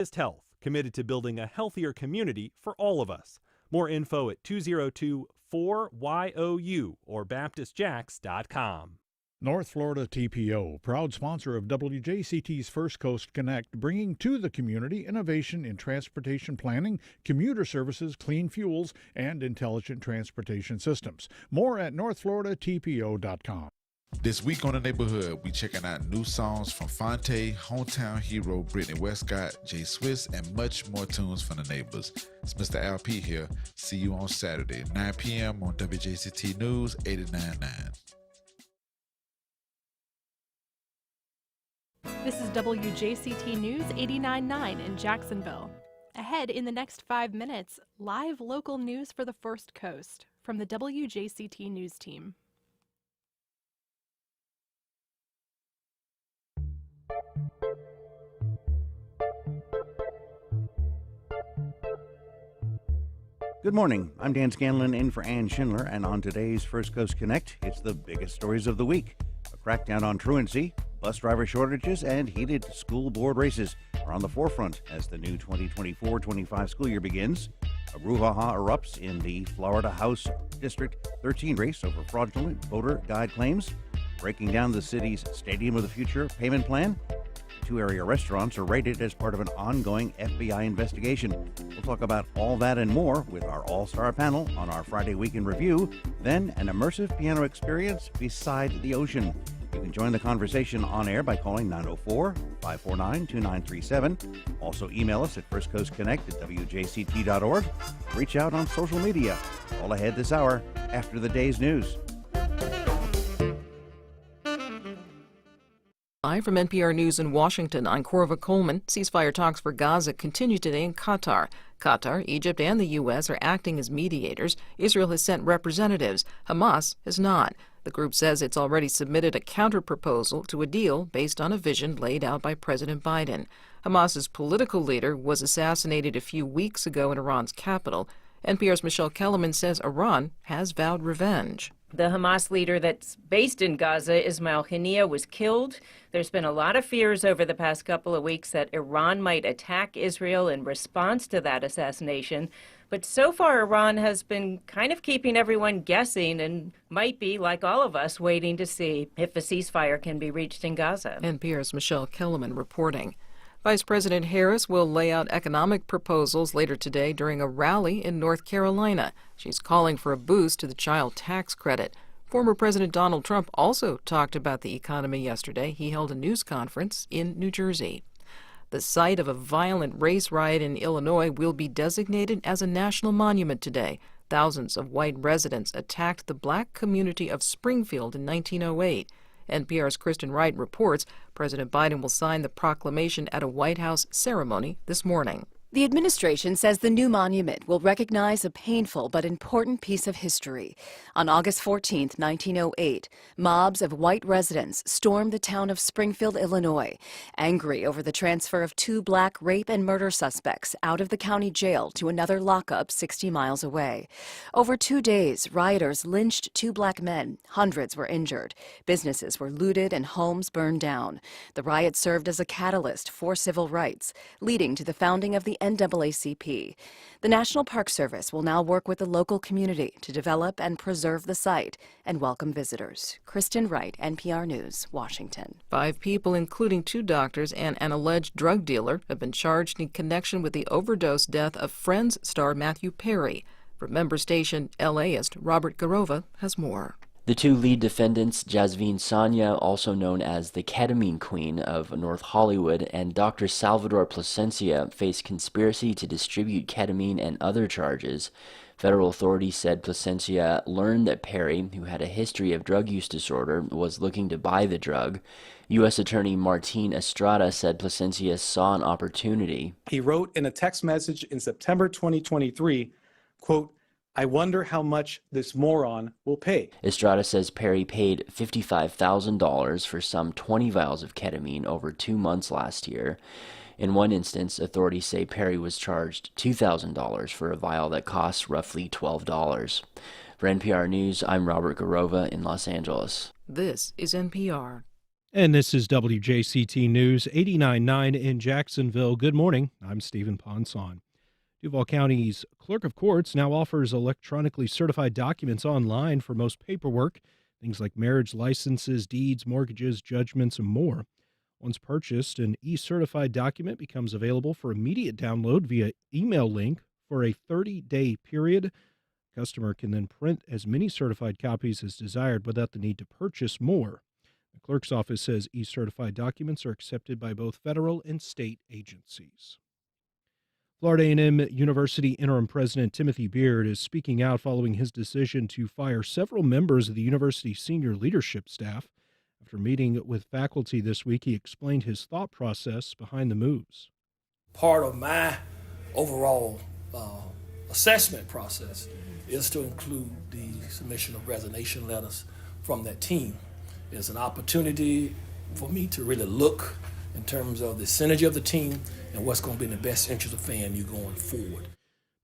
Health, committed to building a healthier community for all of us. More info at 202-4YOU or baptistjax.com. North Florida TPO, proud sponsor of WJCT's First Coast Connect, bringing to the community innovation in transportation planning, commuter services, clean fuels, and intelligent transportation systems. More at northfloridatpo.com. This week on The Neighborhood, we checking out new songs from Fonte, Hometown Hero, Brittany Westcott, Jay Swiss, and much more tunes from the neighbors. It's Mr. LP here. See you on Saturday, 9 p.m. on WJCT News 89.9. This is WJCT News 89.9 in Jacksonville. Ahead in the next 5 minutes, live local news for the First Coast from the WJCT News team. Good morning. I'm Dan Scanlon in for Ann Schindler, and on today's First Coast Connect, it's the biggest stories of the week. A crackdown on truancy, bus driver shortages, and heated school board races are on the forefront as the new 2024-25 school year begins. A brouhaha erupts in the Florida House District 13 race over fraudulent voter guide claims. Breaking down the city's Stadium of the Future payment plan. Two area restaurants are raided as part of an ongoing FBI investigation. We'll talk about all that and more with our all-star panel on our Friday Weekend Review. Then an immersive piano experience beside the ocean. You can join the conversation on air by calling 904-549-2937. Also email us at firstcoastconnect@wjct.org. Reach out on social media. All ahead this hour after the day's news. Live from NPR News in Washington, I'm Corva Coleman. Ceasefire talks for Gaza continue today in Qatar. Qatar, Egypt, and the U.S. are acting as mediators. Israel has sent representatives. Hamas has not. The group says it's already submitted a counterproposal to a deal based on a vision laid out by President Biden. Hamas's political leader was assassinated a few weeks ago in Iran's capital. NPR's Michelle Kellerman says Iran has vowed revenge. The Hamas leader that's based in Gaza, Ismail Haniyeh, was killed. There's been a lot of fears over the past couple of weeks that Iran might attack Israel in response to that assassination. But so far, Iran has been kind of keeping everyone guessing and might be, like all of us, waiting to see if a ceasefire can be reached in Gaza. NPR's Michelle Kellerman reporting. Vice President Harris will lay out economic proposals later today during a rally in North Carolina. She's calling for a boost to the child tax credit. Former President Donald Trump also talked about the economy yesterday. He held a news conference in New Jersey. The site of a violent race riot in Illinois will be designated as a national monument today. Thousands of white residents attacked the black community of Springfield in 1908. NPR's Kristen Wright reports President Biden will sign the proclamation at a White House ceremony this morning. The administration says the new monument will recognize a painful but important piece of history. On August 14, 1908, mobs of white residents stormed the town of Springfield, Illinois, angry over the transfer of two black rape and murder suspects out of the county jail to another lockup 60 miles away. Over 2 days, rioters lynched two black men. Hundreds were injured. Businesses were looted and homes burned down. The riot served as a catalyst for civil rights, leading to the founding of the NAACP. The National Park Service will now work with the local community to develop and preserve the site and welcome visitors. Kristen Wright, NPR News, Washington. 5 people, including 2 doctors and an alleged drug dealer, have been charged in connection with the overdose death of Friends star Matthew Perry. From member station LAist Robert Garova has more. The 2 lead defendants, Jasvine Sanya, also known as the ketamine queen of North Hollywood, and Dr. Salvador Plasencia, face conspiracy to distribute ketamine and other charges. Federal authorities said Plasencia learned that Perry, who had a history of drug use disorder, was looking to buy the drug. U.S. Attorney Martin Estrada said Plasencia saw an opportunity. He wrote in a text message in September 2023, quote, "I wonder how much this moron will pay." Estrada says Perry paid $55,000 for some 20 vials of ketamine over 2 months last year. In one instance, authorities say Perry was charged $2,000 for a vial that costs roughly $12. For NPR News, I'm Robert Garova in Los Angeles. This is NPR. And this is WJCT News 89.9 in Jacksonville. Good morning. I'm Stephen Ponson. Duval County's Clerk of Courts now offers electronically certified documents online for most paperwork, things like marriage licenses, deeds, mortgages, judgments, and more. Once purchased, an e-certified document becomes available for immediate download via email link for a 30-day period. The customer can then print as many certified copies as desired without the need to purchase more. The clerk's office says e-certified documents are accepted by both federal and state agencies. Florida A&M University interim president Timothy Beard is speaking out following his decision to fire several members of the university's senior leadership staff. After meeting with faculty this week, he explained his thought process behind the moves. Part of my overall assessment process is to include the submission of resignation letters from that team. It's an opportunity for me to really look in terms of the synergy of the team and what's going to be in the best interest of FAMU going forward.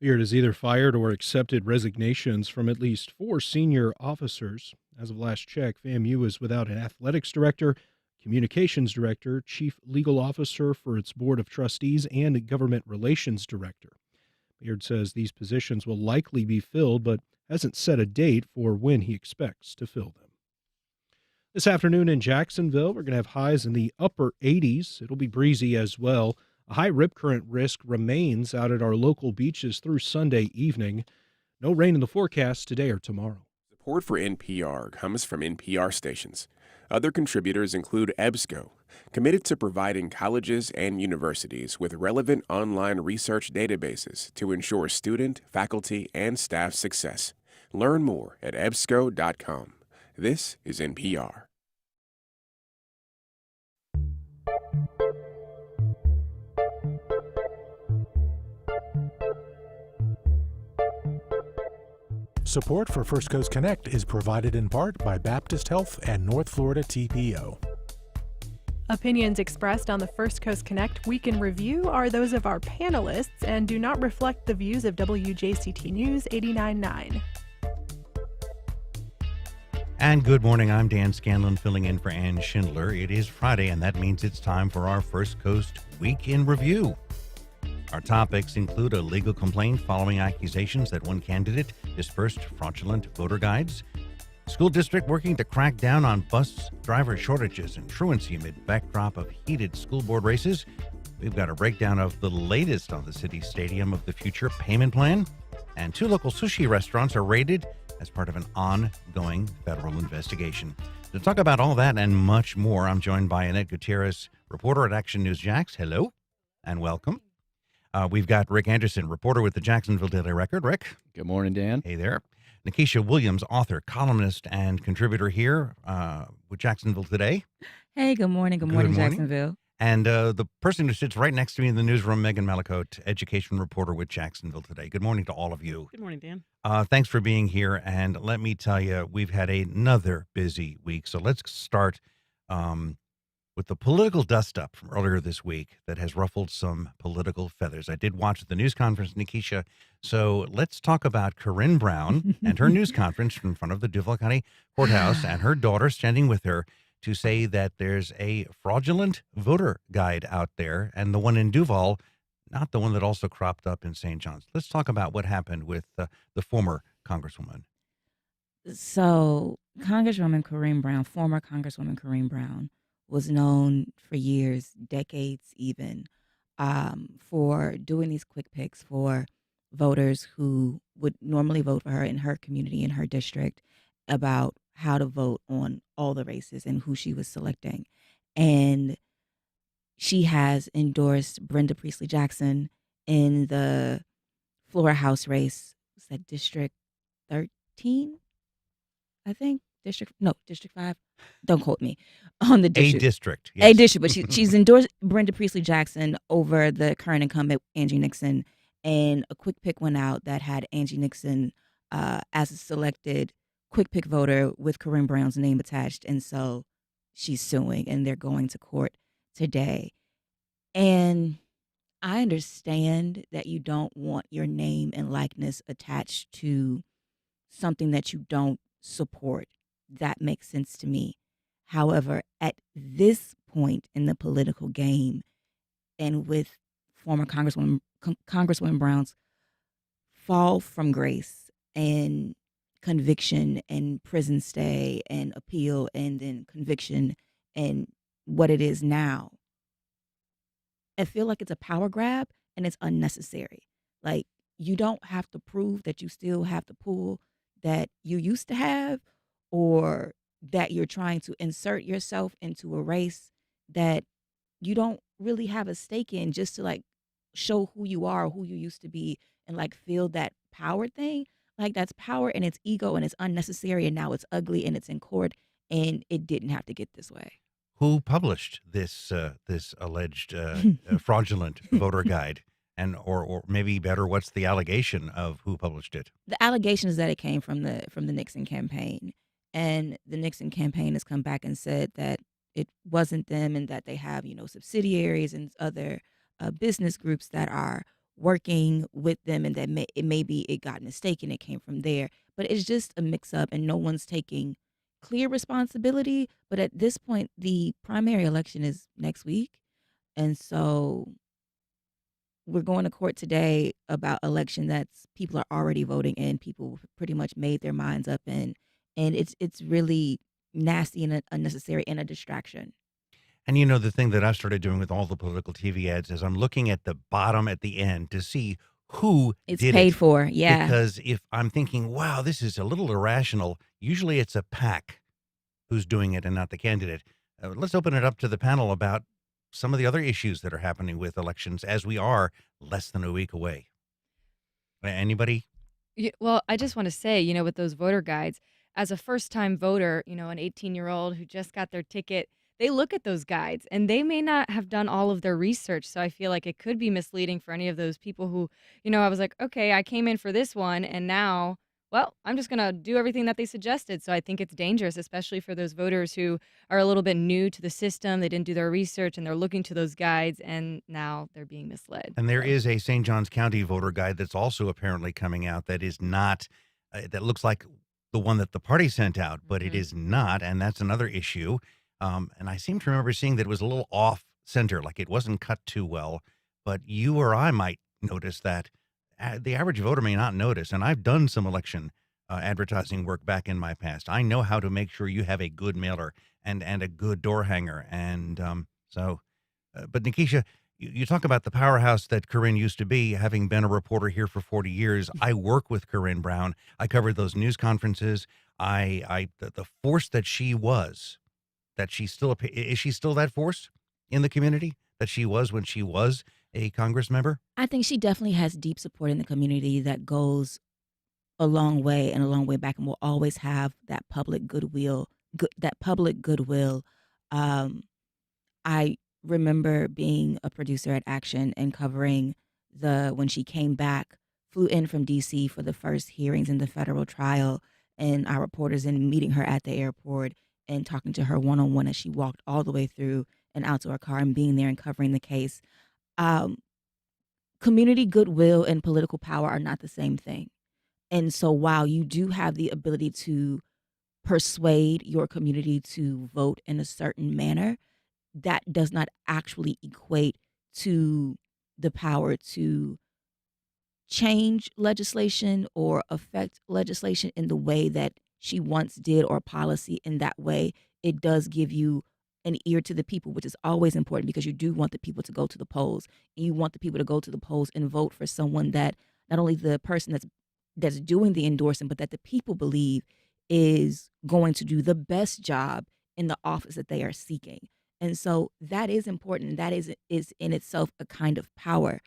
Beard has either fired or accepted resignations from at least 4 senior officers. As of last check, FAMU is without an athletics director, communications director, chief legal officer for its board of trustees, and a government relations director. Beard says these positions will likely be filled, but hasn't set a date for when he expects to fill them. This afternoon in Jacksonville, we're going to have highs in the upper 80s. It'll be breezy as well. A high rip current risk remains out at our local beaches through Sunday evening. No rain in the forecast today or tomorrow. Support for NPR comes from NPR stations. Other contributors include EBSCO, committed to providing colleges and universities with relevant online research databases to ensure student, faculty, and staff success. Learn more at ebsco.com. This is NPR. Support for First Coast Connect is provided in part by Baptist Health and North Florida TPO. Opinions expressed on the First Coast Connect Week in Review are those of our panelists and do not reflect the views of WJCT News 89.9. And good morning, I'm Dan Scanlon filling in for Ann Schindler. It is Friday, and that means it's time for our First Coast Week in Review. Our topics include a legal complaint following accusations that one candidate dispersed fraudulent voter guides, school district working to crack down on bus driver shortages and truancy amid backdrop of heated school board races. We've got a breakdown of the latest on the city stadium of the future payment plan, and 2 local sushi restaurants are raided as part of an ongoing federal investigation. To talk about all that and much more, I'm joined by Annette Gutierrez, reporter at Action News Jax. Hello and welcome. We've got Ric Anderson, reporter with the Jacksonville Daily Record. Rick. Good morning, Dan. Hey there. Nikesha Williams, author, columnist, and contributor here with Jacksonville Today. Hey, good morning. Good morning, Jacksonville. And the person who sits right next to me in the newsroom, Megan Mallicoat, education reporter with Jacksonville Today. Good morning to all of you. Good morning, Dan. Thanks for being here. And let me tell you, we've had another busy week. So let's start with the political dust-up from earlier this week that has ruffled some political feathers. I did watch the news conference, Nikesha. So let's talk about Corinne Brown and her news conference in front of the Duval County Courthouse and her daughter standing with her to say that there's a fraudulent voter guide out there, and the one in Duval, not the one that also cropped up in St. John's. Let's talk about what happened with the former Congresswoman. So Congresswoman Corinne Brown, former Congresswoman Corinne Brown, was known for years, decades even, for doing these quick picks for voters who would normally vote for her in her community, in her district, about how to vote on all the races and who she was selecting. And she has endorsed Brenda Priestley Jackson in the Florida House race. Was that District 13, I think? District 5. Don't quote me on the district. A district. Yes. A district, but she's endorsed Brenda Priestley Jackson over the current incumbent, Angie Nixon. And a quick pick went out that had Angie Nixon as a selected quick pick voter with Corinne Brown's name attached. And so she's suing, and they're going to court today. And I understand that you don't want your name and likeness attached to something that you don't support. That makes sense to me. However, at this point in the political game, and with former Congresswoman Brown's fall from grace and conviction and prison stay and appeal and then conviction and what it is now, I feel like it's a power grab and it's unnecessary. Like, you don't have to prove that you still have the pull that you used to have, or that you're trying to insert yourself into a race that you don't really have a stake in, just to like show who you are, who you used to be, and like feel that power thing. Like, that's power and it's ego and it's unnecessary, and now it's ugly and it's in court, and it didn't have to get this way. Who published this this alleged fraudulent voter guide? And or maybe better, what's the allegation of who published it? The allegation is that it came from the Nixon campaign, and the Nixon campaign has come back and said that it wasn't them, and that they have, subsidiaries and other business groups that are working with them, and that maybe it got mistaken, it came from there. But it's just a mix up, and no one's taking clear responsibility. But at this point, the primary election is next week, and so we're going to court today about election that's people are already voting in. People pretty much made their minds up in, and it's really nasty and unnecessary and a distraction. And the thing that I've started doing with all the political TV ads is I'm looking at the bottom at the end to see who It's did paid it. for, yeah. Because if I'm thinking, wow, this is a little irrational, usually it's a PAC who's doing it and not the candidate. Let's open it up to the panel about some of the other issues that are happening with elections as we are less than a week away. Anybody? Well, I just want to say, with those voter guides, as a first-time voter, an 18-year-old who just got their ticket, they look at those guides and they may not have done all of their research. So I feel like it could be misleading for any of those people who, I was like, okay, I came in for this one and now, well, I'm just going to do everything that they suggested. So I think it's dangerous, especially for those voters who are a little bit new to the system. They didn't do their research and they're looking to those guides and now they're being misled. And there is a St. Johns County voter guide that's also apparently coming out that is not, that looks like the one that the party sent out, but it is not. And that's another issue. And I seem to remember seeing that it was a little off center, like it wasn't cut too well, but you or I might notice that. The average voter may not notice, and I've done some election advertising work back in my past. I know how to make sure you have a good mailer and a good door hanger. And but Nikesha, you talk about the powerhouse that Corinne used to be, having been a reporter here for 40 years. I work with Corinne Brown. I covered those news conferences. The force that she was, that she still, is she still that force in the community that she was when she was a Congress member? I think she definitely has deep support in the community that goes a long way and a long way back, and will always have that public goodwill. I remember being a producer at Action and covering when she came back, flew in from D.C. for the first hearings in the federal trial, and our reporters in meeting her at the airport and talking to her one-on-one as she walked all the way through and out to her car and being there and covering the case. Community goodwill and political power are not the same thing. And so while you do have the ability to persuade your community to vote in a certain manner, that does not actually equate to the power to change legislation or affect legislation in the way that she once did, or policy in that way. It does give you an ear to the people, which is always important, because you do want the people to go to the polls, and you want the people to go to the polls and vote for someone that not only the person that's doing the endorsing, but that the people believe is going to do the best job in the office that they are seeking. And so that is important, and that is in itself a kind of power.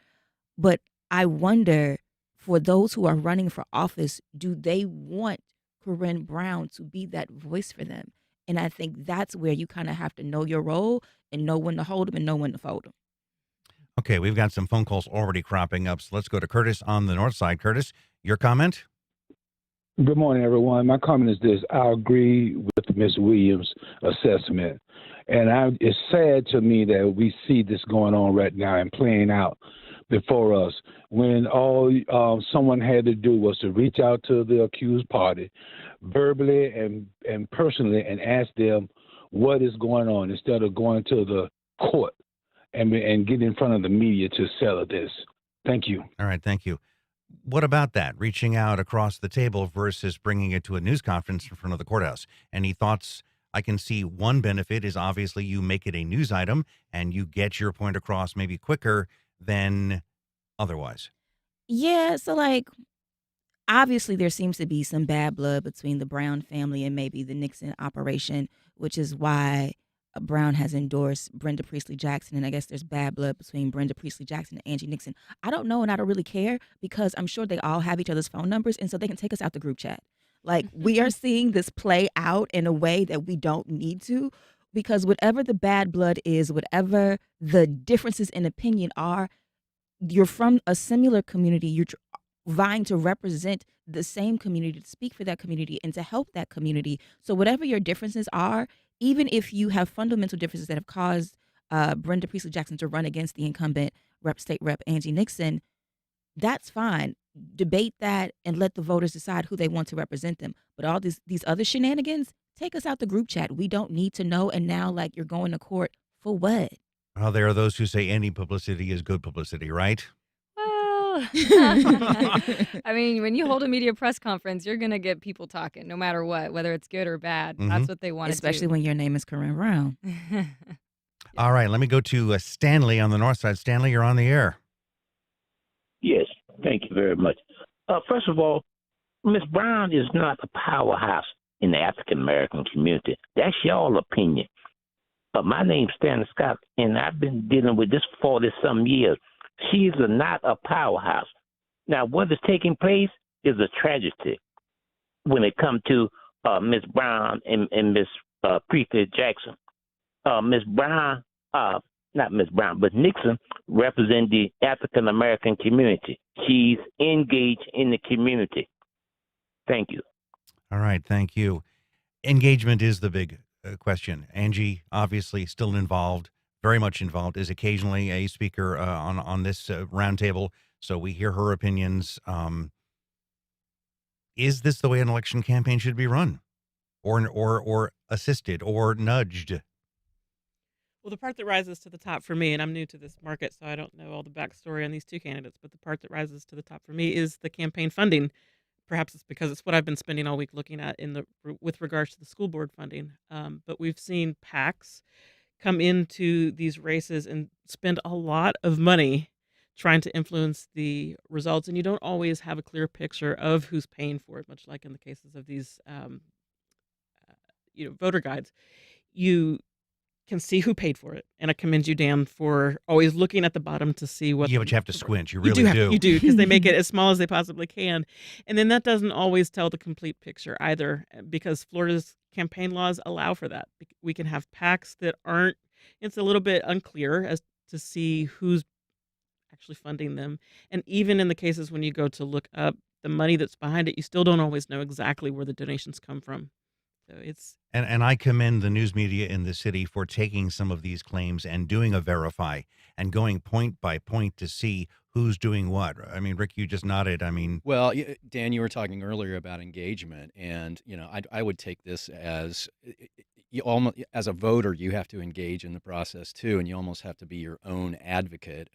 But I wonder, for those who are running for office, do they want Corinne Brown to be that voice for them? And I think that's where you kind of have to know your role and know when to hold them and know when to fold them. Okay, we've got some phone calls already cropping up, so let's go to Curtis on the north side. Curtis, your comment? Good morning, everyone. My comment is this. I agree with Ms. Williams' assessment. And it's sad to me that we see this going on right now and playing out before us, when all someone had to do was to reach out to the accused party verbally and personally and ask them what is going on instead of going to the court and get in front of the media to sell this. Thank you. All right, thank you. What about that? Reaching out across the table versus bringing it to a news conference in front of the courthouse. Any thoughts? I can see one benefit is obviously you make it a news item and you get your point across maybe quicker than otherwise. Yeah, so like obviously there seems to be some bad blood between the Brown family and maybe the Nixon operation, which is why Brown has endorsed Brenda Priestley Jackson. And I guess there's bad blood between Brenda Priestley Jackson and Angie Nixon. I don't know, and I don't really care because I'm sure they all have each other's phone numbers, and so they can take us out the group chat. Like, we are seeing this play out in a way that we don't need to, because whatever the bad blood is, whatever the differences in opinion are, you're from a similar community. You're vying to represent the same community, to speak for that community, and to help that community. So whatever your differences are, even if you have fundamental differences that have caused Brenda Priestley Jackson to run against the incumbent state rep Angie Nixon, that's fine. Debate that and let the voters decide who they want to represent them. But all these other shenanigans, take us out the group chat. We don't need to know. And now, like, you're going to court for what? Well, there are those who say any publicity is good publicity, right? Well, I mean, when you hold a media press conference, you're going to get people talking no matter what, whether it's good or bad. That's what they want to do. Especially when your name is Corinne Brown. All right, let me go to Stanley on the north side. Stanley, you're on the air. Yes, thank you very much. First of all, Ms. Brown is not a powerhouse in the African American community. That's y'all opinion. My name's Stanley Scott, and I've been dealing with this for 40-some years. She's not a powerhouse. Now, what is taking place is a tragedy when it comes to Ms. Brown and Ms. Priestley Jackson. Ms. Brown, not Ms. Brown, but Nixon represents the African American community. She's engaged in the community. Thank you. All right, thank you. Engagement is the big question. Angie, obviously still involved, very much involved, is occasionally a speaker on this roundtable, so we hear her opinions. Is this the way an election campaign should be run, or assisted, or nudged? Well, the part that rises to the top for me, and I'm new to this market, so I don't know all the backstory on these two candidates, but the part that rises to the top for me is the campaign funding. Perhaps it's because it's what I've been spending all week looking at with regards to the school board funding. But we've seen PACs come into these races and spend a lot of money trying to influence the results, and you don't always have a clear picture of who's paying for it, much like in the cases of these voter guides. You can see who paid for it, and I commend you, Dan, for always looking at the bottom to see what. Yeah, but you have to squint. You really do. You do, because they make it as small as they possibly can, and then that doesn't always tell the complete picture either, because Florida's campaign laws allow for that. We can have PACs that aren't. It's a little bit unclear as to see who's actually funding them, and even in the cases when you go to look up the money that's behind it, you still don't always know exactly where the donations come from. So it's and I commend the news media in the city for taking some of these claims and doing a verify and going point by point to see who's doing what. I mean, Rick, you just nodded. I mean, well, Dan, you were talking earlier about engagement, and I would take this as you almost, as a voter, you have to engage in the process too, and you almost have to be your own advocate.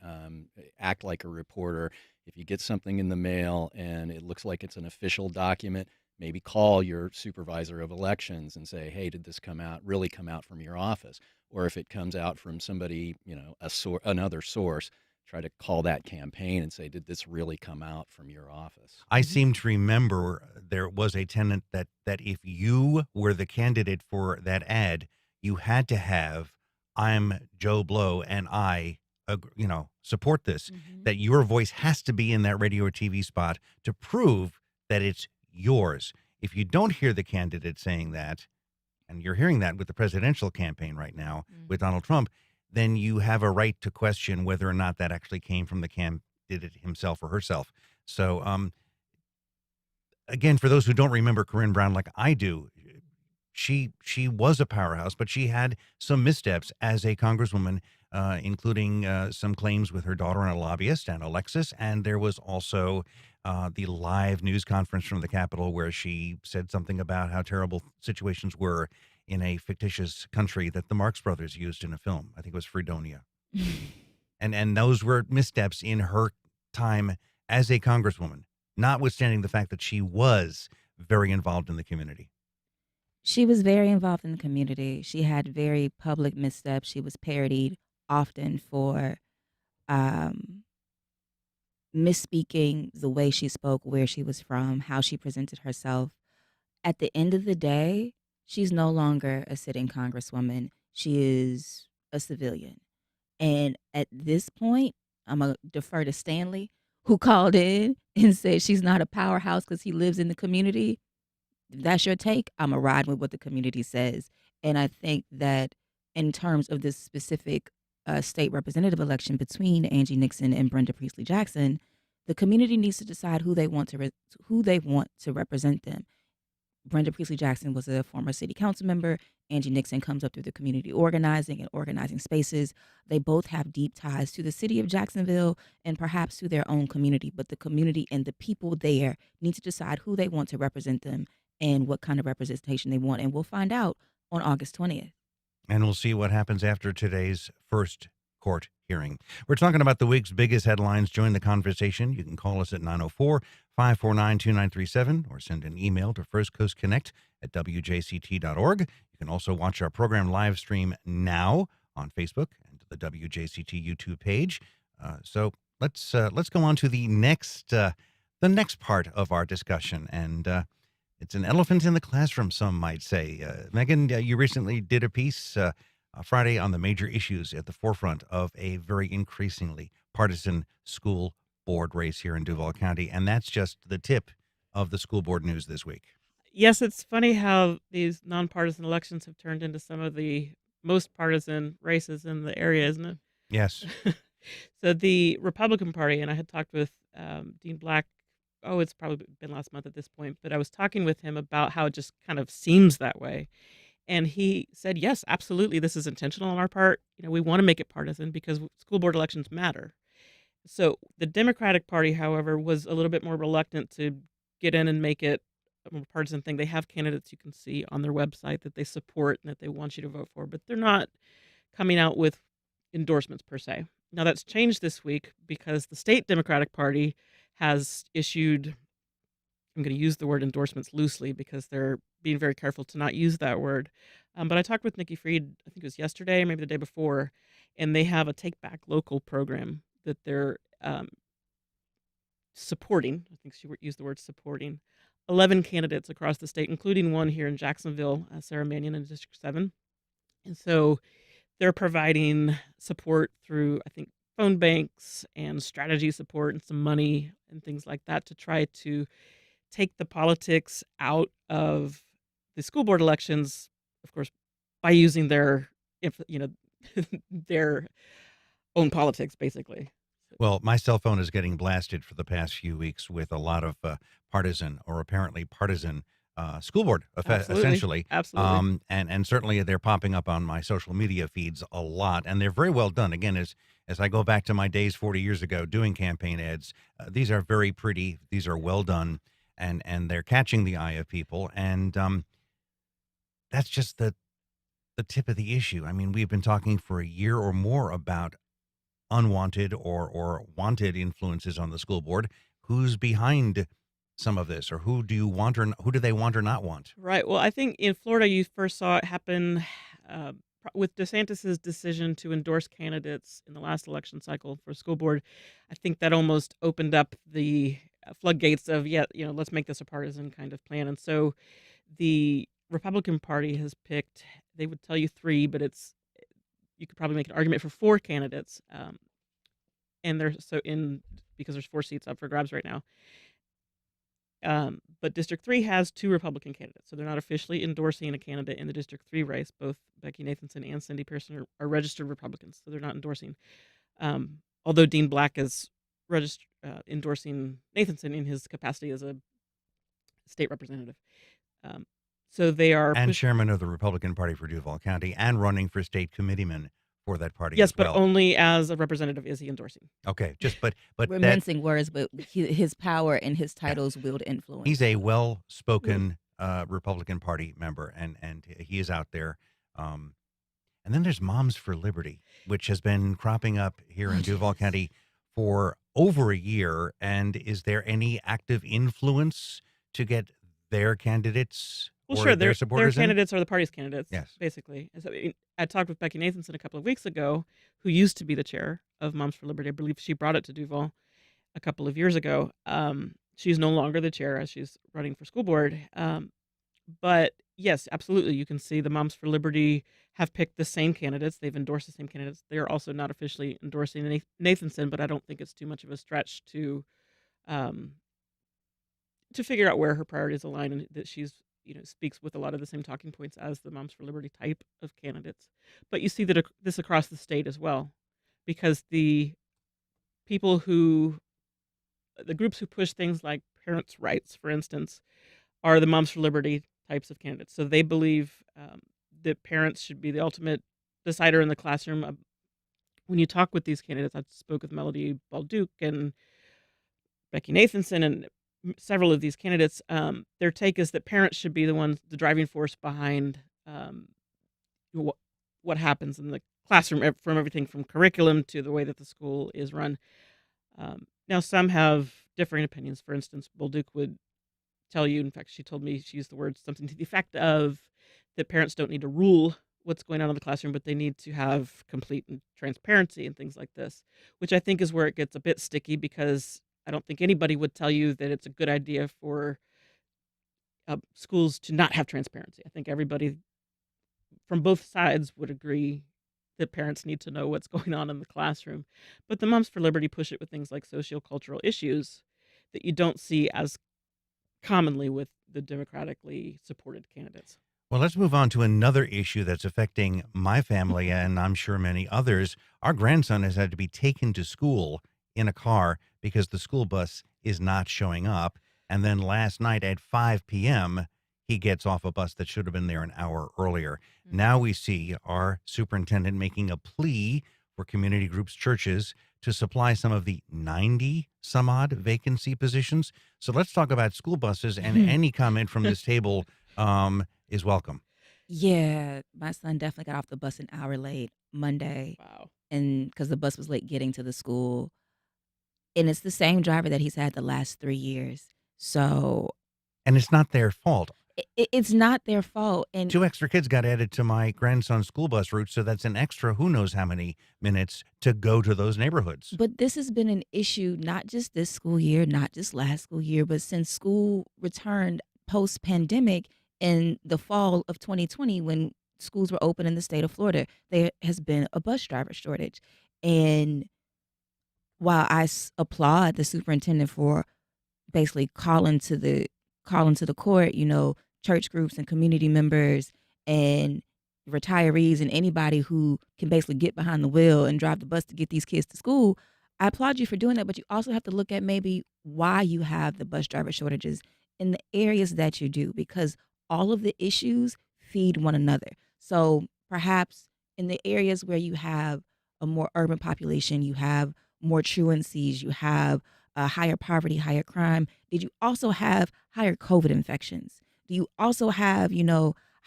Act like a reporter. If you get something in the mail and it looks like it's an official document, maybe call your supervisor of elections and say, hey, did this really come out from your office? Or if it comes out from somebody, another source, try to call that campaign and say, did this really come out from your office? I seem to remember there was a tenet that if you were the candidate for that ad, you had to have, I'm Joe Blow and I, support this, that your voice has to be in that radio or TV spot to prove that it's yours. If you don't hear the candidate saying that, and you're hearing that with the presidential campaign right now with Donald Trump, then you have a right to question whether or not that actually came from the candidate himself or herself. So, again, for those who don't remember Corinne Brown like I do, she was a powerhouse, but she had some missteps as a congresswoman, including some claims with her daughter and a lobbyist and Alexis. And there was also the live news conference from the Capitol where she said something about how terrible situations were in a fictitious country that the Marx Brothers used in a film. I think it was Fredonia. And those were missteps in her time as a congresswoman, notwithstanding the fact that she was very involved in the community. She was very involved in the community. She had very public missteps. She was parodied often for misspeaking the way she spoke, where she was from, how she presented herself. At the end of the day, she's no longer a sitting congresswoman. She is a civilian. And at this point, I'm going to defer to Stanley, who called in and said she's not a powerhouse because he lives in the community. If that's your take, I'm going to ride with what the community says. And I think that in terms of this specific state representative election between Angie Nixon and Brenda Priestley Jackson, the community needs to decide who they want to represent them. Brenda Priestley Jackson was a former city council member. Angie Nixon comes up through the community organizing and organizing spaces. They both have deep ties to the city of Jacksonville and perhaps to their own community. But the community and the people there need to decide who they want to represent them and what kind of representation they want. And we'll find out on August 20th. And we'll see what happens after today's first court hearing. We're talking about the week's biggest headlines. Join the conversation. You can call us at 904-549-2937 or send an email to firstcoastconnect@wjct.org. You can also watch our program live stream now on Facebook and the WJCT YouTube page. So let's go on to the next part of our discussion, and it's an elephant in the classroom, some might say. Megan, you recently did a piece Friday on the major issues at the forefront of a very increasingly partisan school board race here in Duval County, and that's just the tip of the school board news this week. Yes, it's funny how these nonpartisan elections have turned into some of the most partisan races in the area, isn't it? Yes. So the Republican Party, and I had talked with Dean Black, it's probably been last month at this point, but I was talking with him about how it just kind of seems that way. And he said, yes, absolutely, this is intentional on our part. We want to make it partisan because school board elections matter. So the Democratic Party, however, was a little bit more reluctant to get in and make it a more partisan thing. They have candidates you can see on their website that they support and that they want you to vote for, but they're not coming out with endorsements per se. Now that's changed this week because the state Democratic Party has issued, I'm going to use the word endorsements loosely because they're being very careful to not use that word. But I talked with Nikki Fried, I think it was yesterday, maybe the day before, and they have a Take Back Local program that they're supporting. I think she used the word supporting 11 candidates across the state, including one here in Jacksonville, Sarah Mannion in District 7. And so they're providing support through, I think, phone banks and strategy support and some money and things like that to try to take the politics out of the school board elections, of course, by using their their own politics, basically. Well, my cell phone is getting blasted for the past few weeks with a lot of partisan or apparently partisan school board, essentially. Absolutely. And certainly they're popping up on my social media feeds a lot, and they're very well done. Again, as I go back to my days 40 years ago doing campaign ads, these are very pretty. These are well done, and they're catching the eye of people. And that's just the tip of the issue. I mean, we've been talking for a year or more about unwanted or wanted influences on the school board. Who's behind some of this, or who do they want or not want? Right. Well, I think in Florida, you first saw it happen with DeSantis's decision to endorse candidates in the last election cycle for school board. I think that almost opened up the floodgates of, let's make this a partisan kind of plan. And so the Republican Party has picked, they would tell you 3, but you could probably make an argument for 4 candidates. And because there's 4 seats up for grabs right now. But District 3 has 2 Republican candidates, so they're not officially endorsing a candidate in the District 3 race. Both Becky Nathanson and Cindy Pearson are registered Republicans, so they're not endorsing. Although Dean Black is endorsing Nathanson in his capacity as a state representative. So they are... And chairman of the Republican Party for Duval County and running for state committeeman for that party. Yes, as well. but only as a representative is he endorsing. Okay, but we're mincing words, but his power and his titles wield influence. He's a well-spoken Republican Party member, and he is out there. And then there's Moms for Liberty, which has been cropping up here in Duval County for over a year. And is there any active influence to get their candidates Well, or sure. their Their supporters in? candidates are the party's candidates, Yes. basically. And so I talked with Becky Nathanson a couple of weeks ago, who used to be the chair of Moms for Liberty. I believe she brought it to Duval a couple of years ago. She's no longer the chair as she's running for school board. But yes, absolutely. You can see the Moms for Liberty have picked the same candidates. They've endorsed the same candidates. They're also not officially endorsing Nathanson, but I don't think it's too much of a stretch um, to figure out where her priorities align, and that she's speaks with a lot of the same talking points as the Moms for Liberty type of candidates. But you see that this across the state as well, because the groups who push things like parents' rights, for instance, are the Moms for Liberty types of candidates. So they believe that parents should be the ultimate decider in the classroom. When you talk with these candidates, I spoke with Melody Balduke and Becky Nathanson and several of these candidates. Their take is that parents should be the driving force behind what happens in the classroom, from everything from curriculum to the way that the school is run. Now, some have differing opinions. For instance, Balduke would tell you, in fact, she told me, she used the word something to the effect of that parents don't need to rule what's going on in the classroom, but they need to have complete transparency and things like this, which I think is where it gets a bit sticky, because I don't think anybody would tell you that it's a good idea for schools to not have transparency. I think everybody from both sides would agree that parents need to know what's going on in the classroom. But the Moms for Liberty push it with things like sociocultural issues that you don't see as commonly with the democratically supported candidates. Well, let's move on to another issue that's affecting my family and I'm sure many others. Our grandson has had to be taken to school in a car because the school bus is not showing up. And then last night at 5 p.m., he gets off a bus that should have been there an hour earlier. Now we see our superintendent making a plea for community groups, churches, to supply some of the 90 some odd vacancy positions. So let's talk about school buses, and any comment from this table is welcome. Yeah, my son definitely got off the bus an hour late Monday. Wow. And because the bus was late getting to the school. And it's the same driver that he's had the last 3 years. So And it's not their fault. it's not their fault. And 2 extra kids got added to my grandson's school bus route, so that's an extra who knows how many minutes to go to those neighborhoods. But this has been an issue not just this school year, not just last school year, but since school returned post-pandemic in the fall of 2020 when schools were open in the state of Florida. There has been a bus driver shortage. And while I applaud the superintendent for basically calling to the court, church groups and community members and retirees and anybody who can basically get behind the wheel and drive the bus to get these kids to school, I applaud you for doing that. But you also have to look at maybe why you have the bus driver shortages in the areas that you do, because all of the issues feed one another. So perhaps in the areas where you have a more urban population, you have more truancies, you have higher poverty, higher crime. Did you also have higher COVID infections? Do you also have,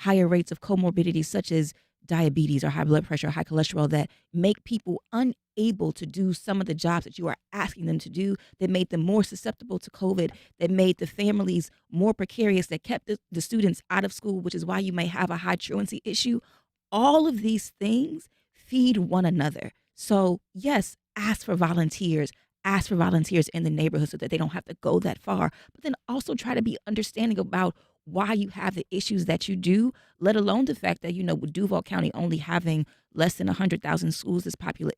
higher rates of comorbidities such as diabetes or high blood pressure or high cholesterol that make people unable to do some of the jobs that you are asking them to do, that made them more susceptible to COVID, that made the families more precarious, that kept the students out of school, which is why you may have a high truancy issue? All of these things feed one another. So yes, ask for volunteers in the neighborhood so that they don't have to go that far, but then also try to be understanding about why you have the issues that you do, let alone the fact that, with Duval County only having less than 100,000 schools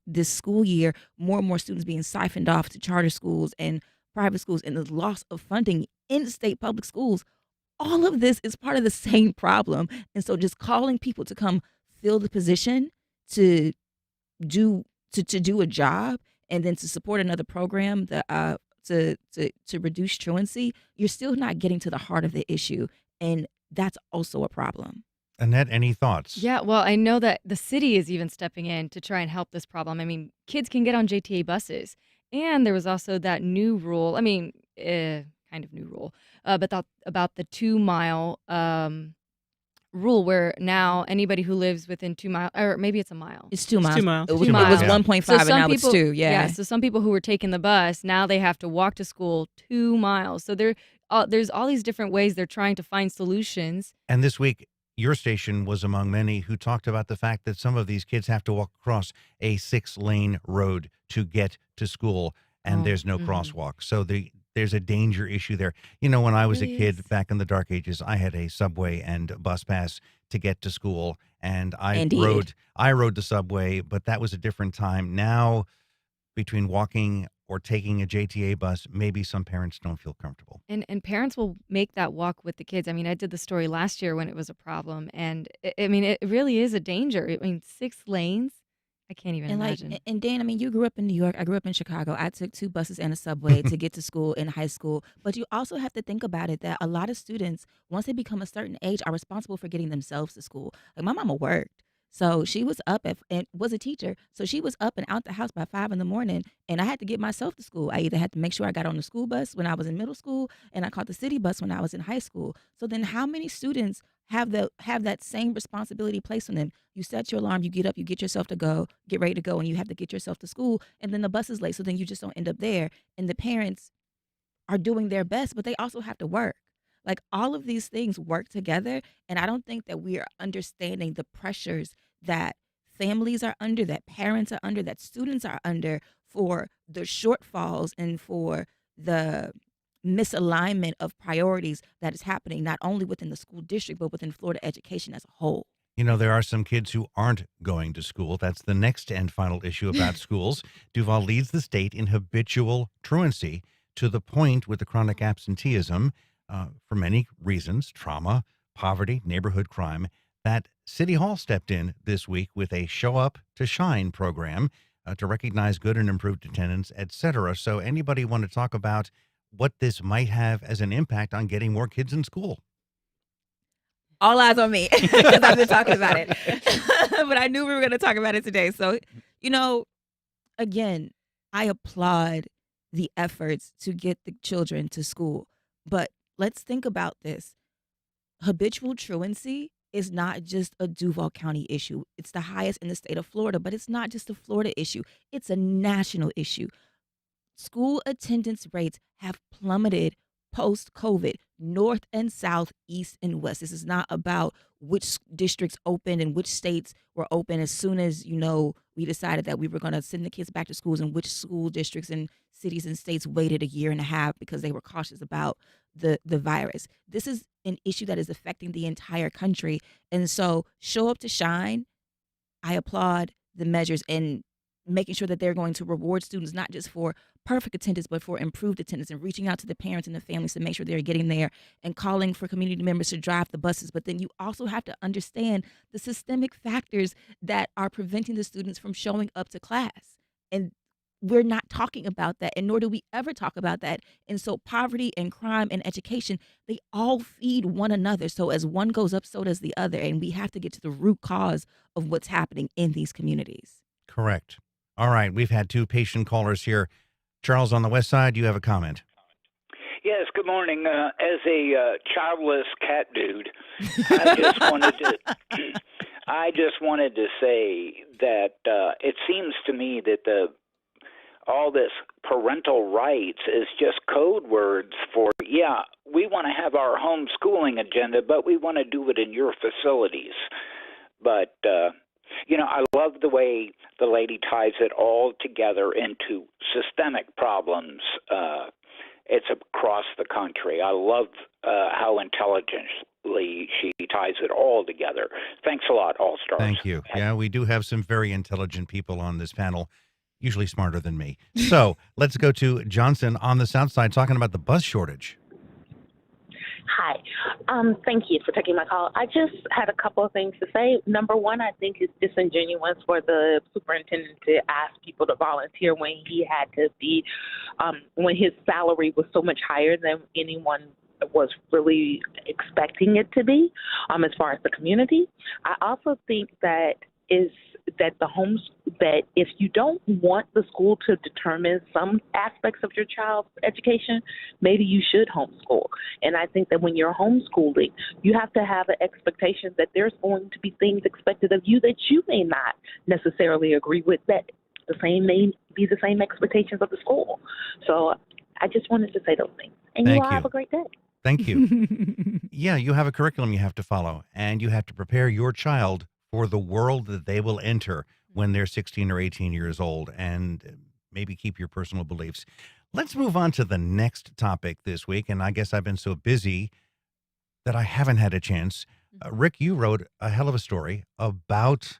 this school year, more and more students being siphoned off to charter schools and private schools, and the loss of funding in state public schools. All of this is part of the same problem. And so just calling people to come fill the position to do a job and then to support another program that to reduce truancy, you're still not getting to the heart of the issue. And that's also a problem. Annette, any thoughts? Yeah, well, I know that the city is even stepping in to try and help this problem. I mean, kids can get on JTA buses. And there was also that new rule, kind kind of new rule, but about the 2-mile rule, where now anybody who lives within 2 miles, or maybe it's a mile. It's 2 miles. 2 miles. It was, 2 miles. 1.5 So and some now people, it's 2. Yeah. So some people who were taking the bus, now they have to walk to school 2 miles. So there's all these different ways they're trying to find solutions. And this week, your station was among many who talked about the fact that some of these kids have to walk across a 6-lane road to get to school, and there's no crosswalk. So there's a danger issue there. You know, when I was a kid back in the dark ages, I had a subway and bus pass to get to school, and I rode the subway, but that was a different time. Now, between walking or taking a JTA bus, maybe some parents don't feel comfortable. And parents will make that walk with the kids. I mean, I did the story last year when it was a problem, and it really is a danger. I mean, 6 lanes. I can't even imagine. And Dan, I mean, you grew up in New York. I grew up in Chicago. I took 2 buses and a subway to get to school in high school. But you also have to think about it that a lot of students, once they become a certain age, are responsible for getting themselves to school. Like, my mama worked. So she was up and was a teacher. So she was up and out the house by 5 in the morning, and I had to get myself to school. I either had to make sure I got on the school bus when I was in middle school, and I caught the city bus when I was in high school. So then how many students have that same responsibility placed on them? You set your alarm, you get up, you get yourself to go, get ready to go, and you have to get yourself to school, and then the bus is late, so then you just don't end up there. And the parents are doing their best, but they also have to work. Like, all of these things work together, and I don't think that we are understanding the pressures that families are under, that parents are under, that students are under for the shortfalls and for the misalignment of priorities that is happening not only within the school district, but within Florida education as a whole. You know, there are some kids who aren't going to school. That's the next and final issue about schools. Duval leads the state in habitual truancy, to the point with the chronic absenteeism, for many reasons, trauma, poverty, neighborhood crime, that City Hall stepped in this week with a Show Up to Shine program to recognize good and improved attendance, etc. So anybody want to talk about what this might have as an impact on getting more kids in school? All eyes on me, because I've been talking about it. But I knew we were going to talk about it today. So, you know, again, I applaud the efforts to get the children to school. But let's think about this. Habitual truancy is not just a Duval County issue. It's the highest in the state of Florida, but it's not just a Florida issue. It's a national issue. School attendance rates have plummeted post-COVID, north and south, east and west. This is not about which districts opened and which states were open as soon as, you know, we decided that we were going to send the kids back to schools, and which school districts and cities and states waited 1.5 years because they were cautious about the virus. This is an issue that is affecting the entire country. And so Show Up to Shine, I applaud the measures and making sure that they're going to reward students, not just for perfect attendance, but for improved attendance, and reaching out to the parents and the families to make sure they're getting there, and calling for community members to drive the buses. But then you also have to understand the systemic factors that are preventing the students from showing up to class. And we're not talking about that, and nor do we ever talk about that. And so poverty and crime and education, they all feed one another. So as one goes up, so does the other. And we have to get to the root cause of what's happening in these communities. Correct. All right. We've had 2 patient callers here. Charles on the west side, you have a comment. Yes, good morning. As a childless cat dude, I just wanted to say that it seems to me that all this parental rights is just code words for, yeah, we want to have our homeschooling agenda, but we want to do it in your facilities. But, you know, I love the way the lady ties it all together into systemic problems. It's across the country. I love how intelligently she ties it all together. Thanks a lot, All Stars. Thank you. Yeah, we do have some very intelligent people on this panel, usually smarter than me. So let's go to Johnson on the south side talking about the bus shortage. Hi. Thank you for taking my call. I just had a couple of things to say. Number one, I think it's disingenuous for the superintendent to ask people to volunteer when he had to be, when his salary was so much higher than anyone was really expecting it to be, as far as the community. I also think that is that that if you don't want the school to determine some aspects of your child's education, maybe you should homeschool. And I think that when you're homeschooling, you have to have an expectation that there's going to be things expected of you that you may not necessarily agree with, that the same may be the same expectations of the school. So I just wanted to say those things. And Thank you all you. have a great day. Thank you. Yeah, you have a curriculum you have to follow, and you have to prepare your child for the world that they will enter when they're 16 or 18 years old, and maybe keep your personal beliefs. Let's move on to the next topic this week, and I guess I've been so busy that I haven't had a chance. Rick, you wrote a hell of a story about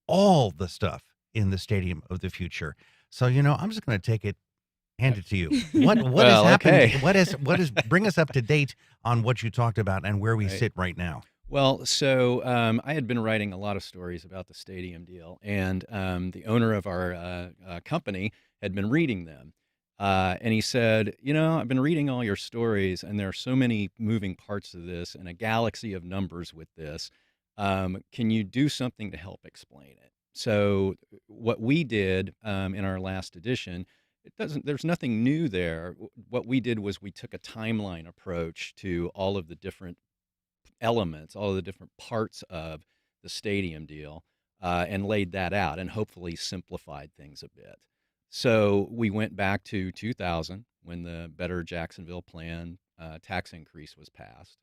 all the stuff in the Stadium of the Future. So, I'm just going to take it, hand it to you. What has happened? Okay. What is bring us up to date on what you talked about and where we sit right now? Well, so I had been writing a lot of stories about the stadium deal, and the owner of our company had been reading them. And he said, I've been reading all your stories, and there are so many moving parts of this and a galaxy of numbers with this. Can you do something to help explain it? So what we did in our last edition, there's nothing new there. What we did was we took a timeline approach to all of the different elements, all of the different parts of the stadium deal, and laid that out and hopefully simplified things a bit. So we went back to 2000 when the Better Jacksonville Plan tax increase was passed,